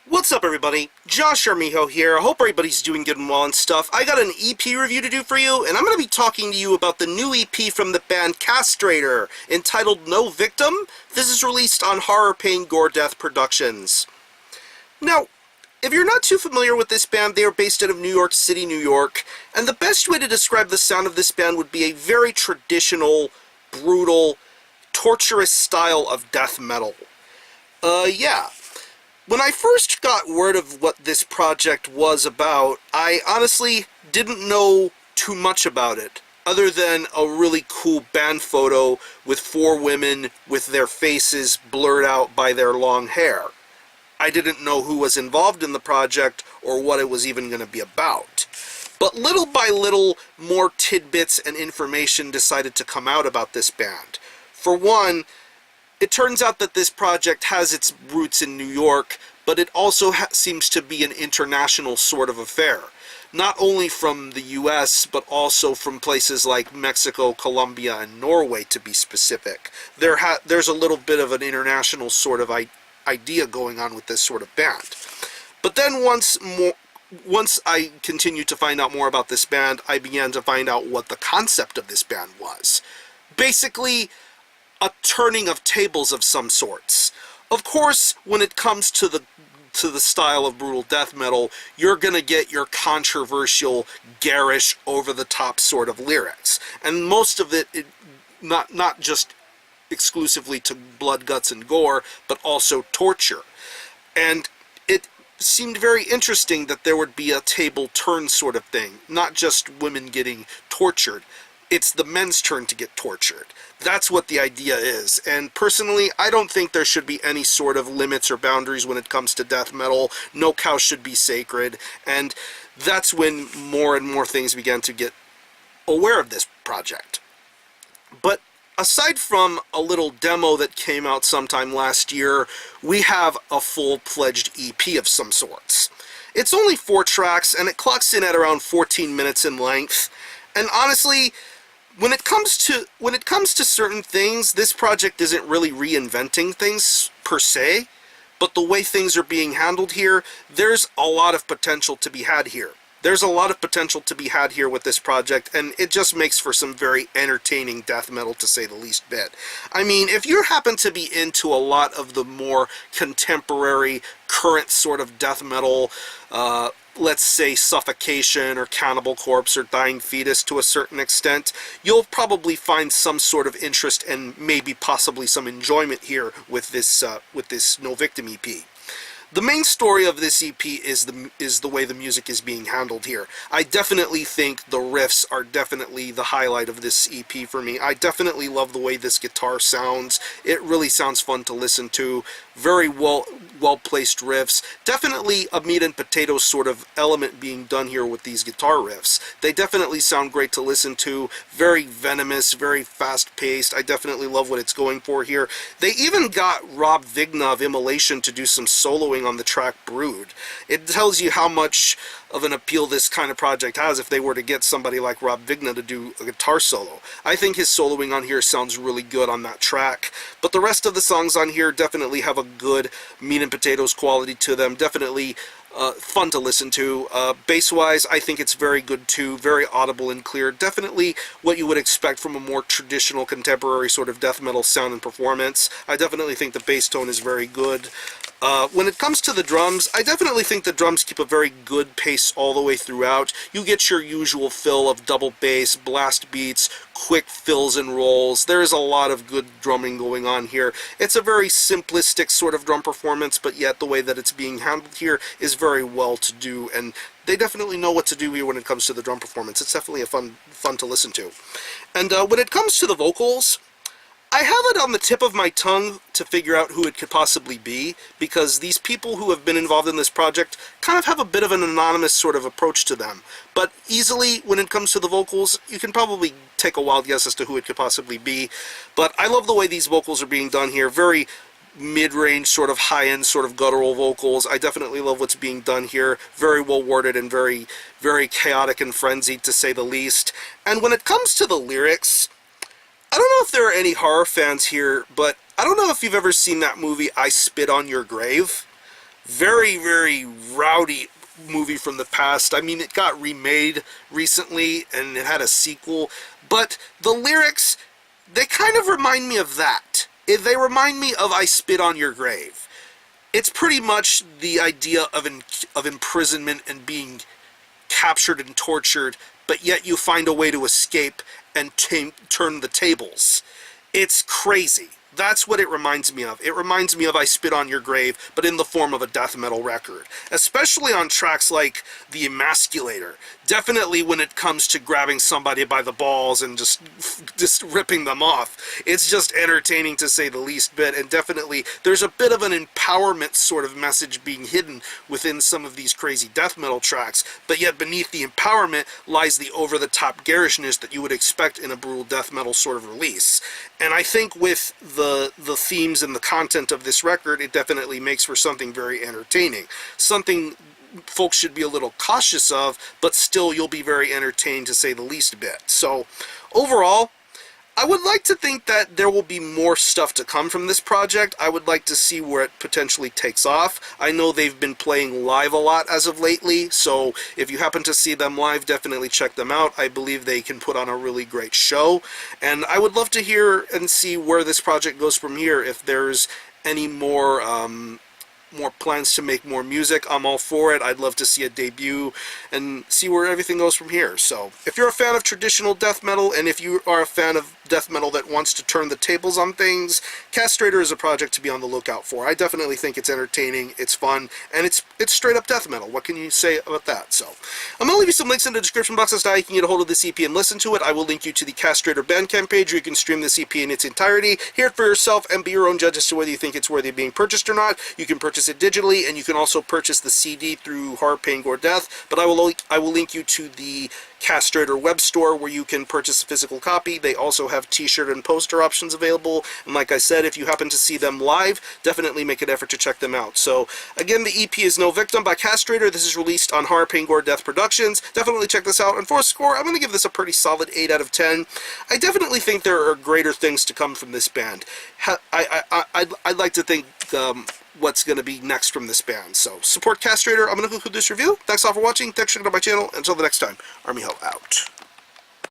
What's up, everybody? Josh Armijo here. I hope everybody's doing good and well and stuff. I got an EP review to do for you, and I'm going to be talking to you about the new EP from the band Castrator, entitled No Victim. This is released on Horror Pain Gore Death Productions. Now, if you're not too familiar with this band, they are based out of New York City, New York, and the best way to describe the sound of this band would be a very traditional, brutal, torturous style of death metal. Yeah. When I first got word of what this project was about, I honestly didn't know too much about it, other than a really cool band photo with 4 women with their faces blurred out by their long hair. I didn't know who was involved in the project or what it was even going to be about. But little by little, more tidbits and information decided to come out about this band. For one, it turns out that this project has its roots in New York, but it also seems to be an international sort of affair. Not only from the US, but also from places like Mexico, Colombia, and Norway, to be specific. There's a little bit of an international sort of idea going on with this sort of band. But then once I continued to find out more about this band, I began to find out what the concept of this band was. Basically, a turning of tables of some sorts. Of course, when it comes to the style of brutal death metal, you're gonna get your controversial, garish, over-the-top sort of lyrics. And most of it not just exclusively to blood, guts, and gore, but also torture. And it seemed very interesting that there would be a table turn sort of thing, not just women getting tortured. It's the men's turn to get tortured. That's what the idea is. And personally, I don't think there should be any sort of limits or boundaries when it comes to death metal. No cow should be sacred. And that's when more and more things began to get aware of this project. But aside from a little demo that came out sometime last year, we have a full-fledged EP of some sorts. It's only 4 tracks, and it clocks in at around 14 minutes in length. And honestly, when it comes to certain things, this project isn't really reinventing things per se, but the way things are being handled here, there's a lot of potential to be had here. There's a lot of potential to be had here with this project, and it just makes for some very entertaining death metal, to say the least bit. I mean, if you happen to be into a lot of the more contemporary, current sort of death metal, let's say Suffocation or Cannibal Corpse or Dying Fetus to a certain extent, you'll probably find some sort of interest and maybe possibly some enjoyment here with this No Victim EP. The main story of this EP is the way the music is being handled here. I definitely think the riffs are definitely the highlight of this EP for me. I definitely love the way this guitar sounds. It really sounds fun to listen to. Very well-placed riffs. Definitely a meat and potatoes sort of element being done here with these guitar riffs. They definitely sound great to listen to. Very venomous, very fast-paced. I definitely love what it's going for here. They even got Rob Vigna of Immolation to do some soloing on the track Brood. It tells you how much of an appeal this kind of project has if they were to get somebody like Rob Vigna to do a guitar solo. I think his soloing on here sounds really good on that track, but the rest of the songs on here definitely have a good meat and potatoes quality to them. Definitely fun to listen to. Bass-wise, I think it's very good too, very audible and clear. Definitely what you would expect from a more traditional contemporary sort of death metal sound and performance. I definitely think the bass tone is very good. When it comes to the drums, I definitely think the drums keep a very good pace all the way throughout. You get your usual fill of double bass, blast beats, quick fills and rolls. There is a lot of good drumming going on here. It's a very simplistic sort of drum performance, but yet the way that it's being handled here is very well to do, and they definitely know what to do here when it comes to the drum performance. It's definitely a fun to listen to. And when it comes to the vocals, I have it on the tip of my tongue to figure out who it could possibly be, because these people who have been involved in this project kind of have a bit of an anonymous sort of approach to them. But easily, when it comes to the vocals, you can probably take a wild guess as to who it could possibly be. But I love the way these vocals are being done here. Very mid-range, sort of high-end, sort of guttural vocals. I definitely love what's being done here. Very well worded and very, very chaotic and frenzied, to say the least. And when it comes to the lyrics, I don't know if there are any horror fans here, but I don't know if you've ever seen that movie, I Spit on Your Grave. very, very rowdy movie from the past. I mean, it got remade recently and it had a sequel, but the lyrics, they kind of remind me of that. They remind me of I Spit on Your Grave. It's pretty much the idea of imprisonment and being captured and tortured, but yet you find a way to escape and turn the tables. It's crazy. That's what it reminds me of. It reminds me of I Spit on Your Grave, but in the form of a death metal record. Especially on tracks like The Emasculator. Definitely when it comes to grabbing somebody by the balls and just ripping them off. It's just entertaining to say the least bit, and definitely there's a bit of an empowerment sort of message being hidden within some of these crazy death metal tracks, but yet beneath the empowerment lies the over-the-top garishness that you would expect in a brutal death metal sort of release. And I think with the themes and the content of this record, it definitely makes for something very entertaining. Something folks should be a little cautious of, but still you'll be very entertained to say the least a bit. So overall, I would like to think that there will be more stuff to come from this project. I would like to see where it potentially takes off. I know they've been playing live a lot as of lately, so if you happen to see them live, definitely check them out. I believe they can put on a really great show, and I would love to hear and see where this project goes from here. If there's any more plans to make more music, I'm all for it. I'd love to see a debut and see where everything goes from here. So if you're a fan of traditional death metal, and if you are a fan of death metal that wants to turn the tables on things, Castrator is a project to be on the lookout for. I definitely think it's entertaining, it's fun, and it's straight up death metal. What can you say about that? So I'm going to leave you some links in the description box as to how you can get a hold of this EP and listen to it. I will link you to the Castrator Bandcamp page where you can stream this EP in its entirety, hear it for yourself, and be your own judge as to whether you think it's worthy of being purchased or not. You can purchase it digitally, and you can also purchase the CD through Horror, Pain, Gore, Death, but I will link you to the Castrator web store where you can purchase a physical copy. They also have t-shirt and poster options available, and like I said, if you happen to see them live, definitely make an effort to check them out. So again, the EP is No Victim by Castrator. This is released on Horror, Pain, Gore, Death Productions. Definitely check this out, and for a score, I'm going to give this a pretty solid 8 out of 10. I definitely think there are greater things to come from this band. I'd like to think what's going to be next from this band. So support Castrator. I'm going to conclude this review. Thanks all for watching. Thanks for checking out my channel. Until the next time, Army Ho out.